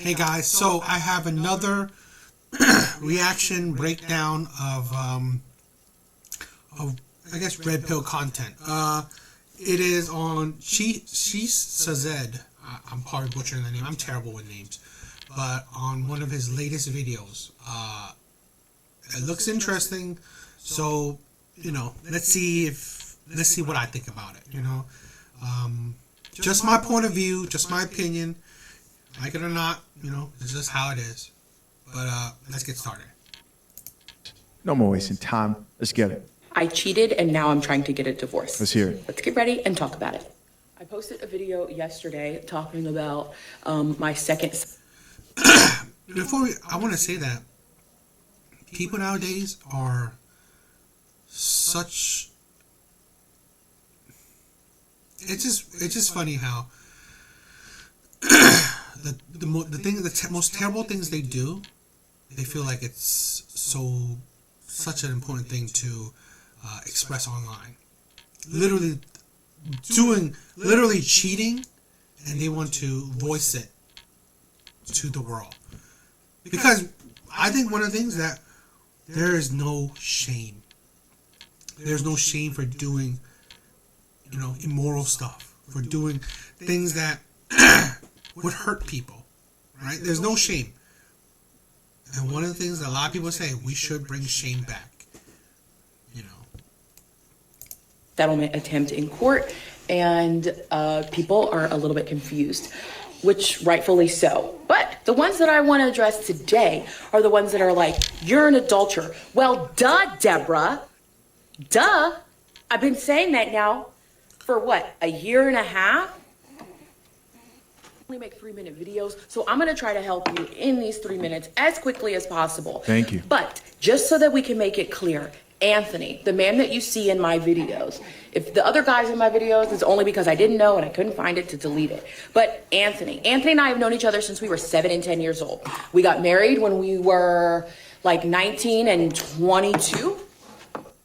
Hey guys, so I have another reaction breakdown of I guess red pill content. It is on She Sazed. I'm probably butchering the name. I'm terrible with names, but on one of his latest videos, it looks interesting. So let's see what I think about it. Just my point of view, just my opinion. Like it or not, it's just how it is. But let's get started. No more wasting time. Let's get it. I cheated and now I'm trying to get a divorce. Let's hear it. Let's get ready and talk about it. I posted a video yesterday talking about my second. I want to say that people nowadays are such. It's just funny how the most terrible things they do, they feel like it's such an important thing to express online. Literally cheating, and they want to voice it to the world. Because I think one of the things that there is no shame. There's no shame for doing, immoral stuff, for doing things that would hurt people, right? There's no shame. And one of the things that a lot of people say, we should bring shame back, Settlement attempt in court, and people are a little bit confused, which rightfully so. But the ones that I want to address today are the ones that are like, you're an adulterer. Well, duh, Deborah. Duh. I've been saying that now for what, a year and a half? Only make 3-minute videos, so I'm going to try to help you in these 3 minutes as quickly as possible. Thank you. But just so that we can make it clear, Anthony, the man that you see in my videos, if the other guys in my videos, it's only because I didn't know and I couldn't find it to delete it. But Anthony and I have known each other since we were 7 and 10 years old. We got married when we were like 19 and 22.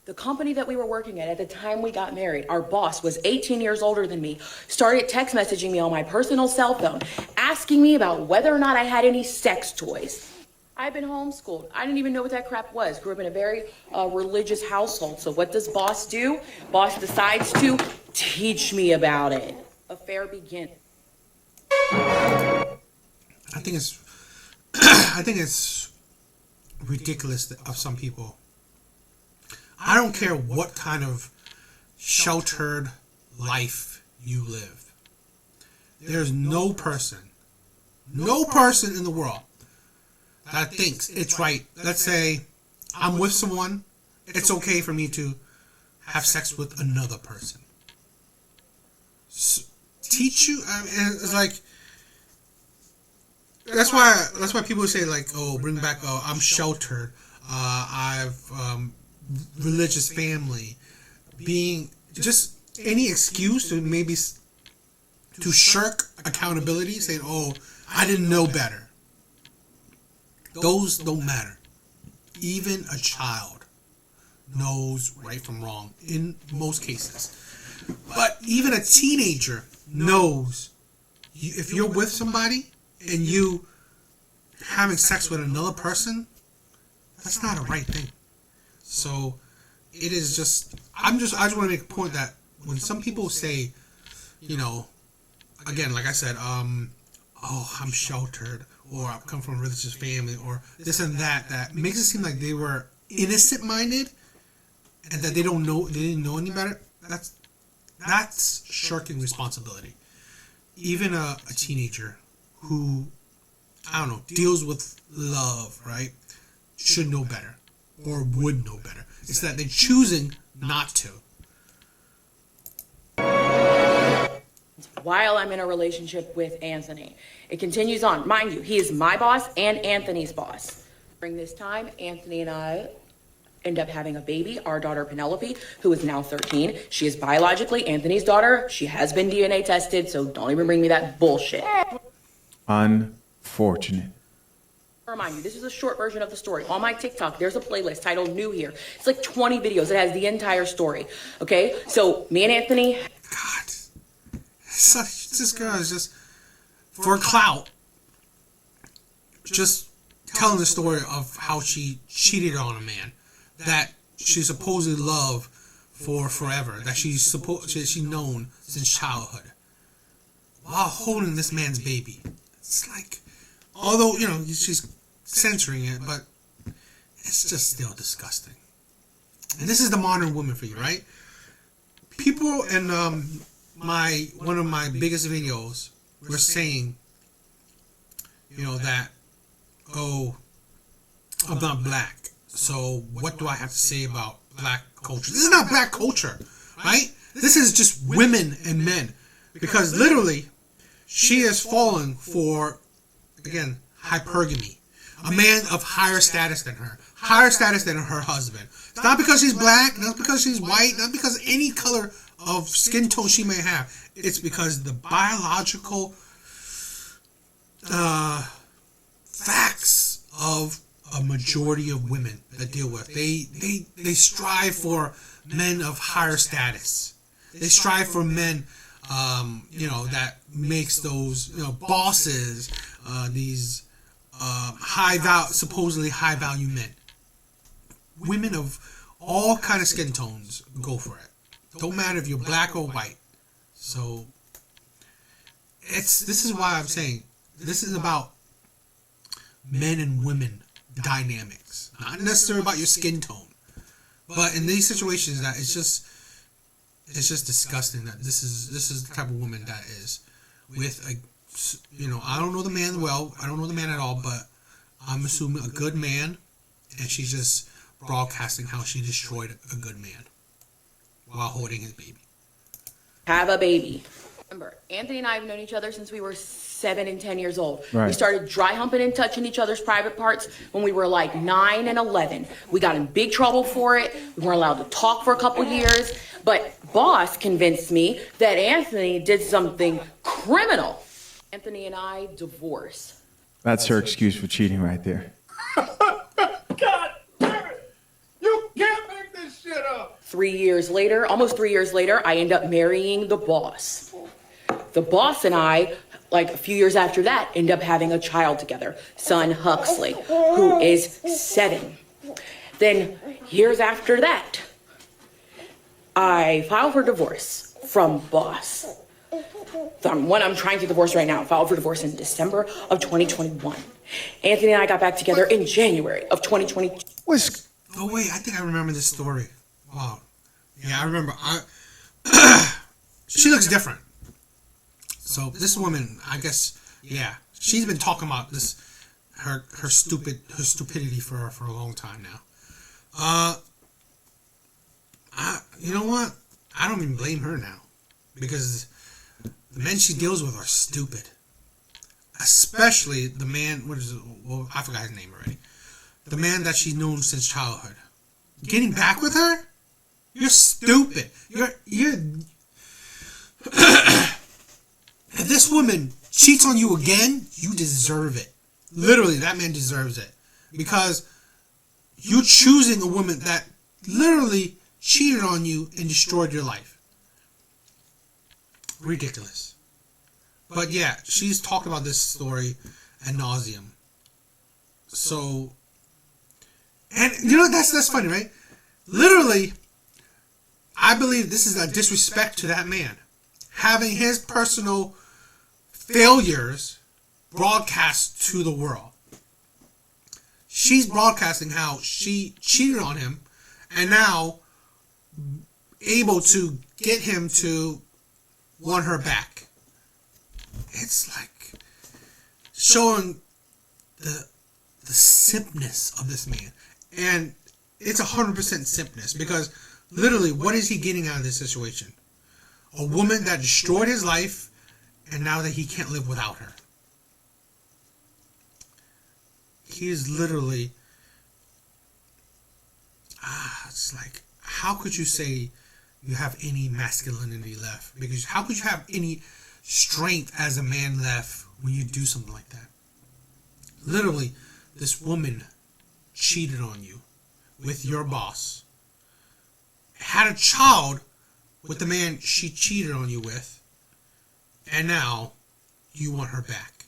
The company that we were working at the time we got married, our boss was 18 years older than me, started text messaging me on my personal cell phone, asking me about whether or not I had any sex toys. I've been homeschooled. I didn't even know what that crap was. Grew up in a very religious household. So what does boss do? Boss decides to teach me about it. Affair begins. I think it's ridiculous of some people. I don't care what kind of sheltered life you live. There's no person in the world that thinks it's right. Let's say I'm with someone, it's okay for me to have sex with another person. Teach you, it's like, that's why people say like, oh, bring back, oh, I'm sheltered, I've religious family, being just any excuse to maybe to shirk accountability, saying, oh, I didn't know better. Those don't matter. Even a child knows right from wrong in most cases. But even a teenager knows if you're with somebody and you having sex with another person, that's not a right thing. So it is just, I just want to make a point that when some people say, again, like I said, oh, I'm sheltered, or I come from a religious family, or this and that makes it seem like they were innocent-minded and that they didn't know any better. That's shirking responsibility. Even a teenager who, I don't know, deals with love, right, should know better, or would know better. It's that they're choosing not to. While I'm in a relationship with Anthony, it continues on. Mind you, he is my boss and Anthony's boss. During this time, Anthony and I end up having a baby, our daughter Penelope, who is now 13. She is biologically Anthony's daughter. She has been DNA tested, so don't even bring me that bullshit. Unfortunate. Remind you, this is a short version of the story. On my TikTok, there's a playlist titled New Here. It's like 20 videos. It has the entire story. Okay? So me and Anthony. God. This girl is just, for clout, just telling the story of how she cheated on a man that she supposedly loved for forever, that she's known since childhood, while holding this man's baby. It's like, although, you know, she's censoring it, but it's just still disgusting. And this is the modern woman for you, right? People in one of my biggest videos were saying, you know, that, oh, I'm not black, so what do I have to say about black culture? This is not black culture, right? This is just women and men. Because literally, she has fallen for, again, hypergamy. A man of higher status than her. Higher status than her husband. It's not because she's black, not because she's white, not because any color of skin tone she may have. It's because the biological facts of a majority of women that deal with. They strive for men of higher status. They strive for men, you know, that makes those, you know, bosses, these supposedly high value men. Women of all kind of skin tones go for it. Don't matter if you're black or white. So this is why I'm saying this is about men and women dynamics, not necessarily about your skin tone. But in these situations, that it's just disgusting that this is the type of woman that is with a, you know, I don't know the man well, I don't know the man at all, but I'm assuming a good man, and she's just broadcasting how she destroyed a good man while holding his baby. Have a baby. Remember, Anthony and I have known each other since we were 7 and 10 years old. Right. We started dry humping and touching each other's private parts when we were like 9 and 11. We got in big trouble for it. We weren't allowed to talk for a couple years. But boss convinced me that Anthony did something criminal. Anthony and I divorced. That's her excuse for cheating right there. God damn it! You can't make this shit up! 3 years later, almost 3 years later, I end up marrying the boss. The boss and I, like a few years after that, end up having a child together, son Huxley, who is 7. Then years after that, I filed for divorce from boss. The one I'm trying to divorce right now, filed for divorce in December of 2021. Anthony and I got back together in January of 2022. Oh wait, I think I remember this story. Wow. Yeah, I remember. She looks different. So this woman, I guess, yeah, she's been talking about this, her stupidity for a long time now. You know what? I don't even blame her now, because the men she deals with are stupid. Especially the man, what is it? Well, I forgot his name already. The man that she's known since childhood. Getting back with her? You're stupid. You're If this woman cheats on you again, you deserve it. Literally, that man deserves it. Because you're choosing a woman that literally cheated on you and destroyed your life. Ridiculous. But yeah, she's talked about this story ad nauseum. So, and you know, that's funny, right? Literally, I believe this is a disrespect to that man. Having his personal failures broadcast to the world. She's broadcasting how she cheated on him and now able to get him to want her back. It's like showing the simpness of this man. And it's 100% simpness, because literally, what is he getting out of this situation? A woman that destroyed his life, and now that he can't live without her. He is literally, it's like, how could you say you have any masculinity left? Because how could you have any strength as a man left when you do something like that? Literally, this woman cheated on you with your boss, had a child with the man she cheated on you with, and now you want her back.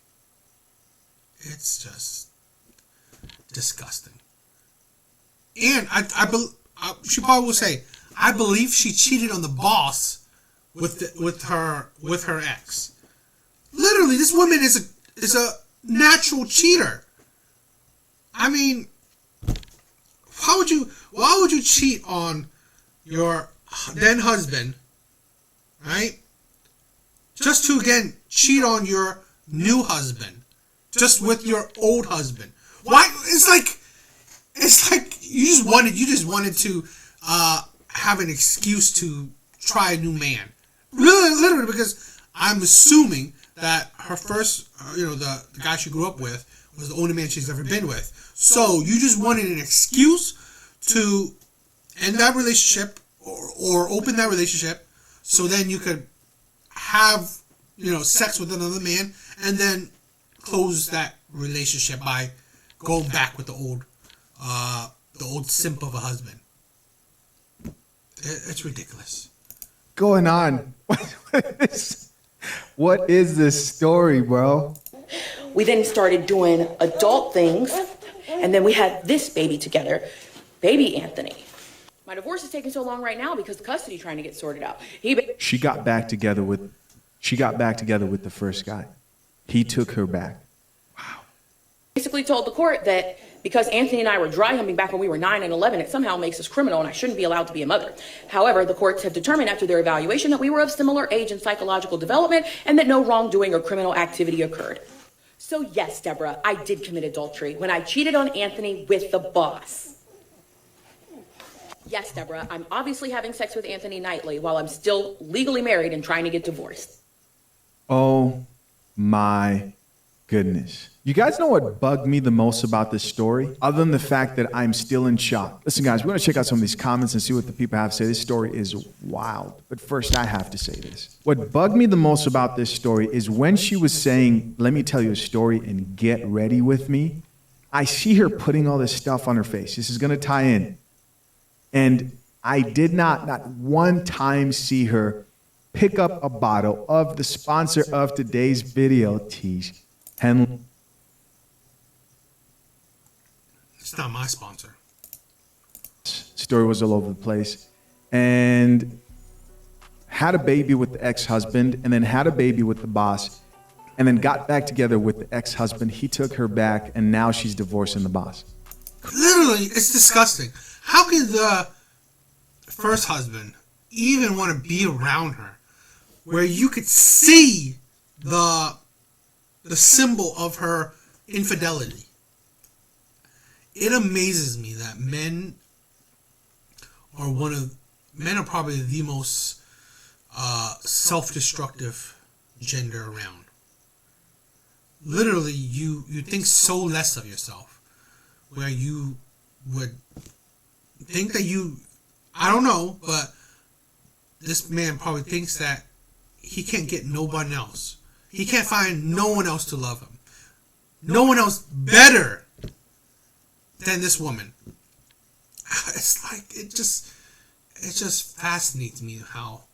It's just disgusting. And she probably will say, I believe she cheated on the boss with her ex. Literally, this woman is a natural cheater. I mean, why would you cheat on your then husband, right? Just to again cheat on your new husband, just with your old husband. Why? It's like you just wanted to have an excuse to try a new man. Literally, because I'm assuming that her first, the guy she grew up with was the only man she's ever been with. So you just wanted an excuse to end that relationship or open that relationship, so then you could have sex with another man and then close that relationship by going back with the old simp of a husband. It's ridiculous. Going on. What is this story, bro? We then started doing adult things, and then we had this baby together, baby Anthony. My divorce is taking so long right now because the custody trying to get sorted out. She got back together with the first guy. He took her back. Basically told the court that because Anthony and I were dry humping back when we were 9 and 11, it somehow makes us criminal and I shouldn't be allowed to be a mother. However, the courts have determined after their evaluation that we were of similar age and psychological development and that no wrongdoing or criminal activity occurred. So yes, Deborah, I did commit adultery when I cheated on Anthony with the boss. Yes, Deborah, I'm obviously having sex with Anthony nightly while I'm still legally married and trying to get divorced. Oh my goodness. You guys know what bugged me the most about this story? Other than the fact that I'm still in shock. Listen, guys, we're going to check out some of these comments and see what the people have to say. This story is wild. But first, I have to say this. What bugged me the most about this story is when she was saying, let me tell you a story and get ready with me. I see her putting all this stuff on her face. This is going to tie in. And I did not one time see her pick up a bottle of the sponsor of today's video, Tish Henley. It's not my sponsor. Story was all over the place. And had a baby with the ex-husband and then had a baby with the boss and then got back together with the ex-husband. He took her back and now she's divorcing the boss. Literally, it's disgusting. How could the first husband even want to be around her where you could see the symbol of her infidelity? It amazes me that men are probably the most self-destructive gender around. Literally, you think so less of yourself, where you would think that I don't know, but this man probably thinks that he can't get nobody else. He can't find no one else to love him. No one else better than this woman. It's like it just fascinates me how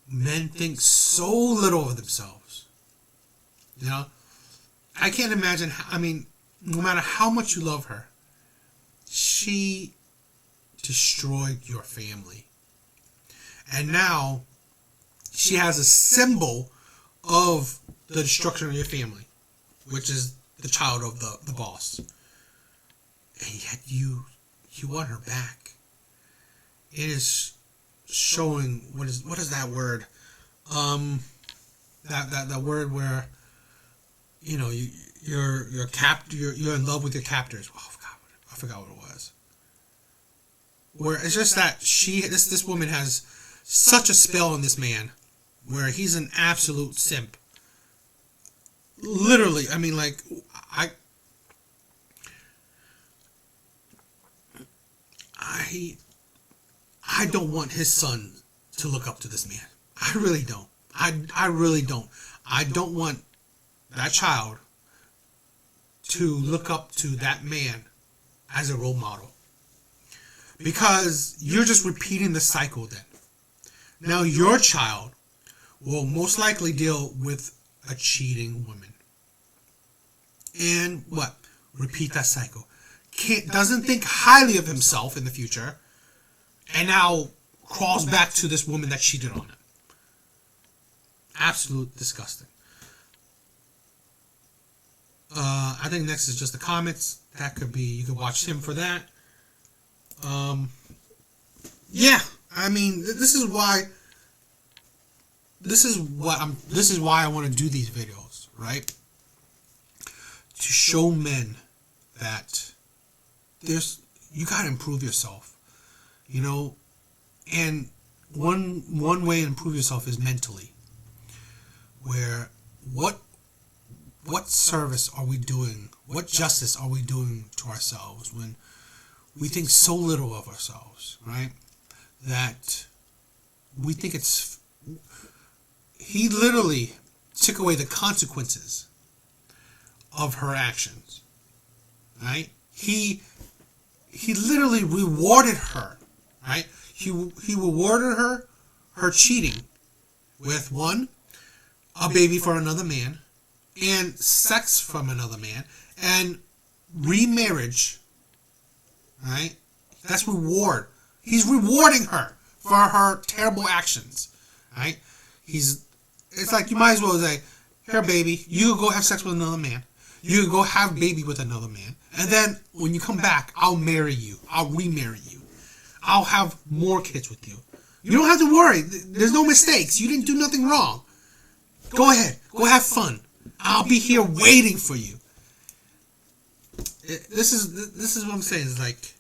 men think so little of themselves. I can't imagine. No matter how much you love her, she destroyed your family, and now she has a symbol of the destruction of your family, which is the child of the boss. And yet you want her back. It is showing what is that word? That word where you're in love with your captors. Oh, I forgot what it was. Where it's just that this woman has such a spell on this man, where he's an absolute simp. Literally, I don't want his son to look up to this man. I really don't. I really don't. I don't want that child to look up to that man as a role model. Because you're just repeating the cycle then. Now your child will most likely deal with a cheating woman. And what? repeat that cycle. Doesn't think highly of himself in the future, and now crawls back to this woman that cheated on him. Absolute disgusting. I think next is just the comments. That could be, you could watch him for that. Yeah, I mean, this is why I want to do these videos, right? To show men that you got to improve yourself, you know, and one way to improve yourself is mentally, where what service are we doing, what justice are we doing to ourselves when we think so little of ourselves, right? That we think he literally took away the consequences of her actions, right? He literally rewarded her, right? He rewarded her cheating with a baby for another man, and sex from another man, and remarriage, right? That's reward. He's rewarding her for her terrible actions, right? It's like you might as well say, here, baby, you go have sex with another man. You go have baby with another man. And then when you come back, I'll marry you. I'll remarry you. I'll have more kids with you. You don't have to worry. There's no mistakes. You didn't do nothing wrong. Go ahead. Go have fun. I'll be here waiting for you. This is what I'm saying. It's like,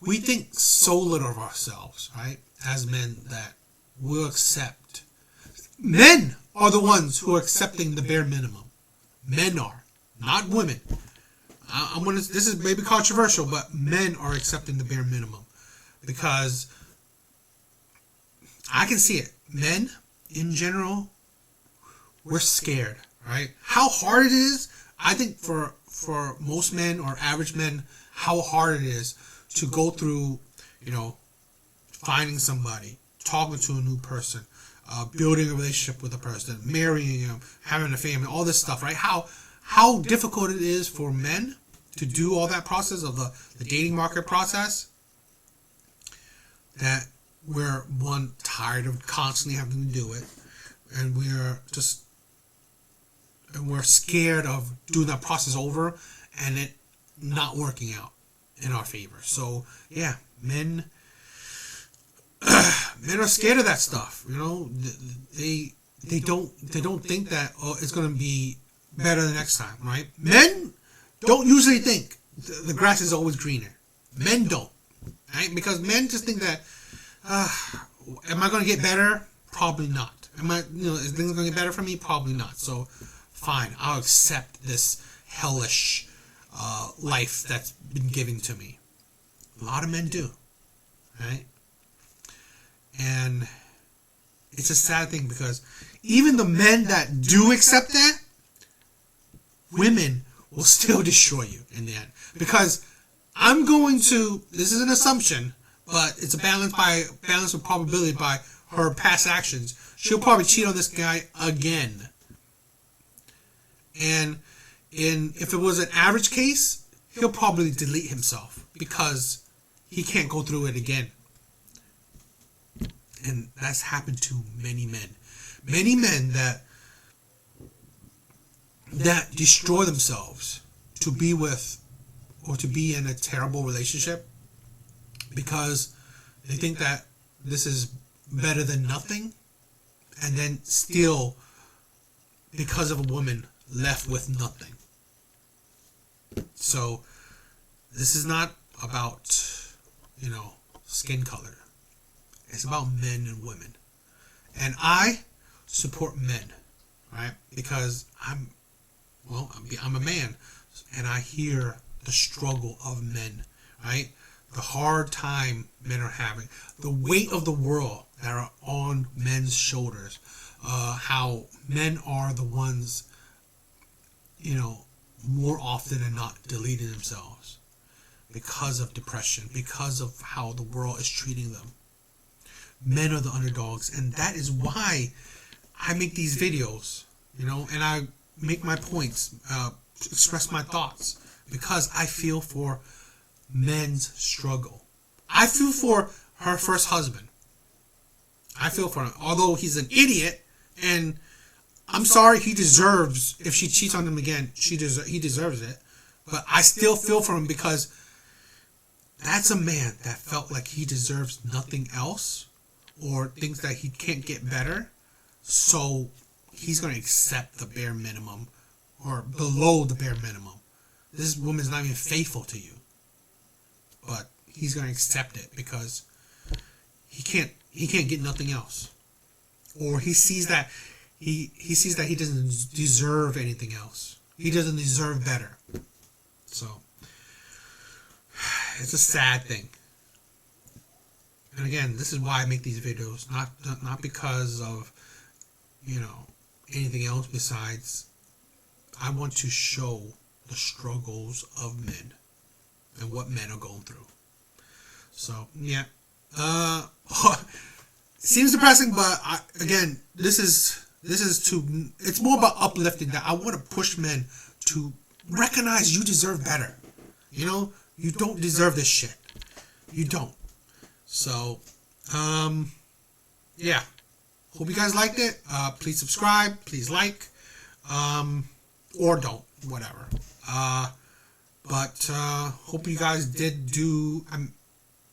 we think so little of ourselves, right? As men, that we'll accept. Men are the ones who are accepting the bare minimum. Men are, not women. This is maybe controversial, but men are accepting the bare minimum, because I can see it. Men, in general, we're scared, right? How hard it is, I think for most men or average men, how hard it is to go through, finding somebody, talking to a new person, building a relationship with a person, marrying him, having a family, all this stuff, right? How difficult it is for men to do all that process of the dating market process, that we're tired of constantly having to do it, and we're scared of doing that process over and it not working out in our favor. So yeah, men are scared of that stuff. They don't think that it's going to be better the next time, right? Men don't usually think the grass is always greener. Men don't, right? Because men just think that, am I going to get better? Probably not. Is things going to get better for me? Probably not. So fine, I'll accept this hellish life that's been given to me. A lot of men do, right? And it's a sad thing, because even the men that do accept that, women will still destroy you in the end. Because this is an assumption, but it's a balance of probability by her past actions. She'll probably cheat on this guy again. And if it was an average case, he'll probably delete himself because he can't go through it again. And that's happened to many men. Many men that destroy themselves to be with or to be in a terrible relationship because they think that this is better than nothing, and then still, because of a woman, left with nothing. So this is not about, skin color. It's about men and women. And I support men, right? Because I'm a man, and I hear the struggle of men, right? The hard time men are having, the weight of the world that are on men's shoulders, how men are the ones, more often than not deleting themselves because of depression, because of how the world is treating them. Men are the underdogs, and that is why I make these videos, and I make my points express my thoughts because I feel for men's struggle. I feel for her first husband. I feel for him, although he's an idiot, and I'm sorry, he deserves, if she cheats on him again, he deserves it. But I still feel for him because that's a man that felt like he deserves nothing else or thinks that he can't get better. So he's going to accept the bare minimum or below the bare minimum. This woman's not even faithful to you. But he's going to accept it because he can't get nothing else. Or he sees that he sees that he doesn't deserve anything else. He doesn't deserve better. So it's a sad thing. And again, this is why I make these videos, not because of, you know, anything else besides I want to show the struggles of men and what men are going through. So yeah, seems depressing, but again, this is it's more about uplifting. That I want to push men to recognize you deserve better. You know, you don't deserve this shit. You don't. So, yeah. Hope you guys liked it. Please subscribe. Please like. Or don't. Whatever. But hope you guys did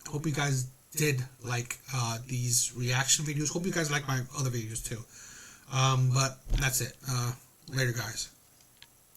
hope you guys did like these reaction videos. Hope you guys like my other videos too. But that's it. Later, guys.